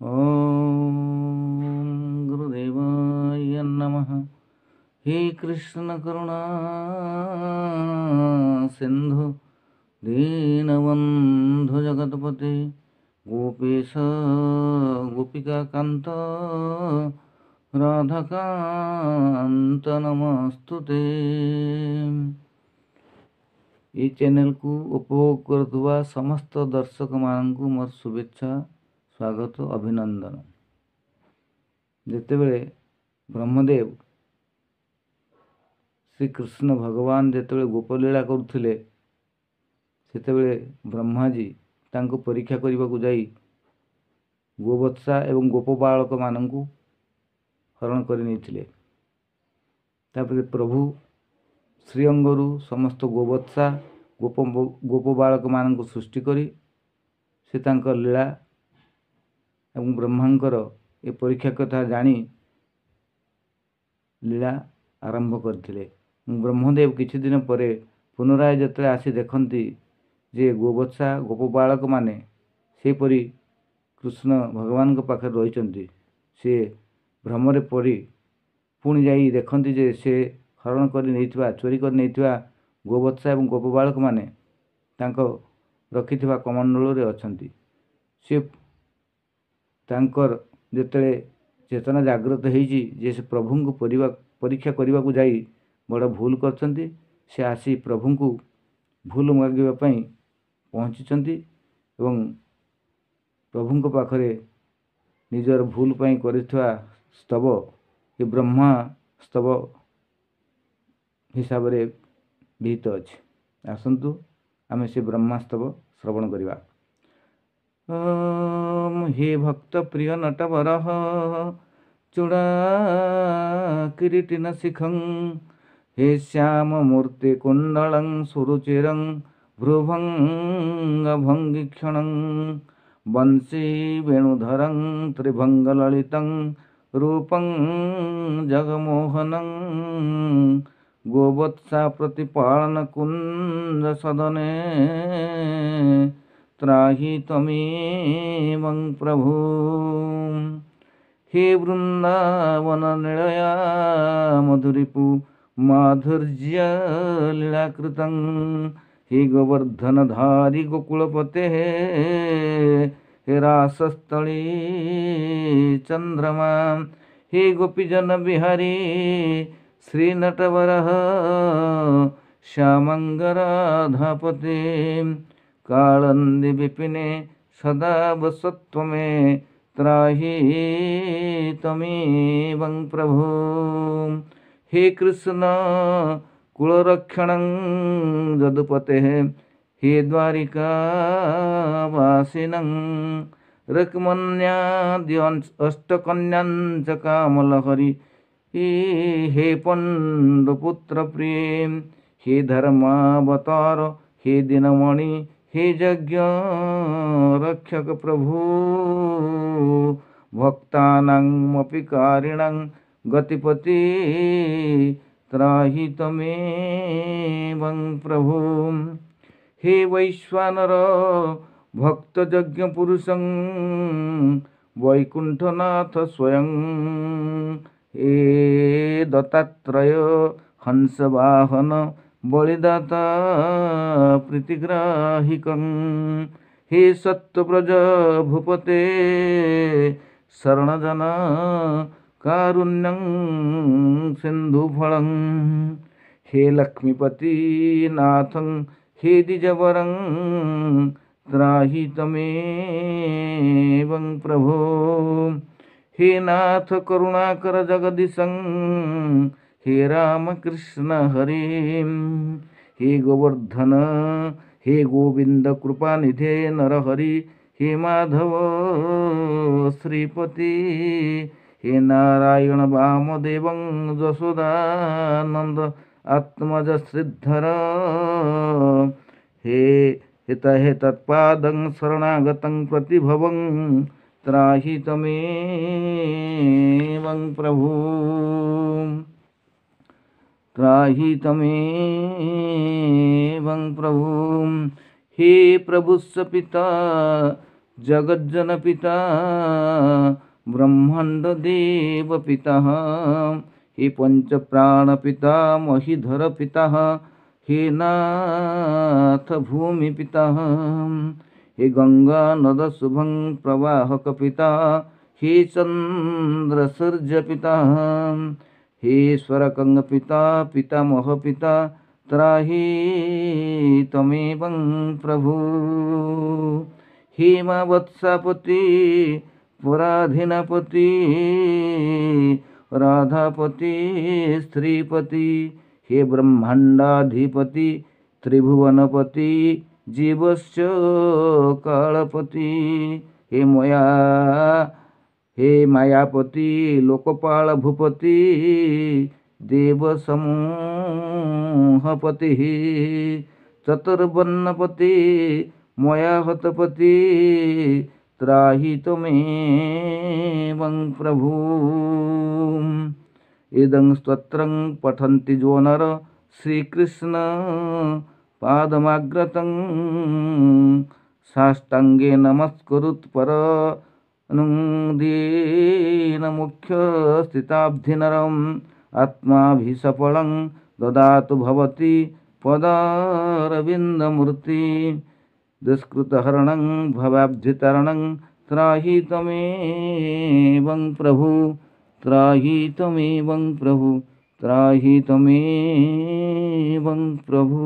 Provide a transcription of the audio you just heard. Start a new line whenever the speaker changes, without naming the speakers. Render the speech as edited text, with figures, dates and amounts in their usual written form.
ओम गुरुदेवाय नमः। हे कृष्ण करुणा सिंधु दीनबंधु जगतपते गोपेश गोपिकाकांत राधाकांत नमस्तुते। ये चैनल को उपभोग करुवा समस्त दर्शक मानू मोर शुभेच्छा स्वागत अभिनंदन। जितेबले ब्रह्मदेव श्री कृष्ण भगवान जितेबले गोपलीला करुले सेतेबले ब्रह्माजी तांको परीक्षा करने को जाई गोवत्सा एवं गोप बालक मानू हरण कर नहीं। प्रभु श्रीअंगरू समस्त गोवत्सा गोप बालक मानू सृष्टि करी से तांकर लीला एवं ब्रह्मांकर ए परीक्षा कथा जानी लीला आरंभ करथिले। ब्रह्मदेव किछि दिन परे पुनराय जतले आसी देखंती जे गोवत्सा गोप बालक माने सेपरी कृष्ण भगवान के पाखे रहिचंती। से भ्रमरे पड़ी पुणी जाई देखंती जे से हरण कर नैथिबा चोरी कर नैथिबा गोवत्सा एवं गोप बालक माने तांको रखिथिबा कमंडल रे अछंती। से तांकर जेतले चेतना जागृत होईची जे से प्रभु को परीक्षा करने को जाई बड़ भूल करछंती। से आसी प्रभु को भूल मागिबा पई पहुंचीचंती एवं प्रभु को पाखरे निजर भूल पई करिथवा स्तव ये ब्रह्मा स्तव हिसाब रे विहित अछि। आसंतु आमे से ब्रह्मास्तव श्रवण करिबा। ओम हे भक्त प्रिय नटवर चूड़ा किरीटी नशिखं हे श्याम मूर्ति कुंडलं सुरुचिरं भ्रुभंग भंगीक्षणं वंशी वेणुधरं त्रिभंग ललितं रूपं जगमोहनं गोवत्सा प्रतिपालन कुंज सदने त्राहि त्वमेवं प्रभु। हे वृंदावन निलया मधुरिपु माधुर्य लीलाकृतं हे गोवर्धनधारी गोकुलपते हे रासस्थली चंद्रमा हे गोपीजन बिहारी श्री नटवरः श्यामंगराधापते कालंदि विपिने सदा वसत्वमे त्राहि त्वमेवं प्रभु। हे कृष्ण कुलरक्षणं जदुपते हे द्वारिकावासिनं रकमन्याद्य अष्टकन्याञ्च कामलहरि हे पंडुपुत्र प्रिय हे धर्मावतार हे दिनमणि हे यज्ञ रक्षक प्रभु भक्तानामपि कारिणं गतिपति त्राहि त्वमेवं प्रभु। हे वैश्वानर भक्तयज्ञ पुरुषं वैकुंठनाथ स्वयं हे दत्तात्रेय हंसवाहन बलिदाता प्रीतिग्राहिकं हे सत्यव्रज भूपते शरणजन कारुण्यं सिंधुफलं हे लक्ष्मीपति नाथं हे द्विजवरं त्राहि त्वमेवं प्रभो। हे नाथ करुणाकर जगदीशं हे राम कृष्ण हरि हे गोवर्धन हे गोविंद कृपानिधे नरहरि हे माधव श्रीपति हे नारायण वामदेवं जशोदानंद आत्मज श्रीधर हे हित हे तत्पादं शरणागतं प्रतिभवं त्राहि त्वमेवं प्रभु। त्राहि त्वमेवं प्रभु। हे प्रभुस्य पिता जगज्जनपिता ब्रह्माण्डदेवपिता हे पंचप्राणपिता महीधरपिता हे नाथ भूमिपिता हे गंगा नद शुभं प्रवाहक पिता हे चंद्र सूर्य पिता हे स्वरकंग पिता पितामह पिता त्राहि त्वमेवं प्रभु हेमवत्सापति पराधीनपति राधापति स्त्रीपति हे ब्रह्मांडाधिपति त्रिभुवनपति जीवश्च कालपति हे मायापति लोकपाल भूपति देवसमूहपति चतुर्वर्णपति मयाहतपति त्राहि त्वमेवं प्रभु इदं स्तोत्रं पठन्ति जो नर श्रीकृष्ण पादमाग्रतं साष्टांगे नमस्कुरुत् दीनमुख्यस्थिताब्धिनरम् आत्माभिसफलं ददातु भवति पदारविन्दमूर्ति दुष्कृतहरणं भवाब्धितरणं त्राहि त्वमेवं प्रभु त्राहि त्वमेवं प्रभु त्राहि त्वमेवं प्रभु।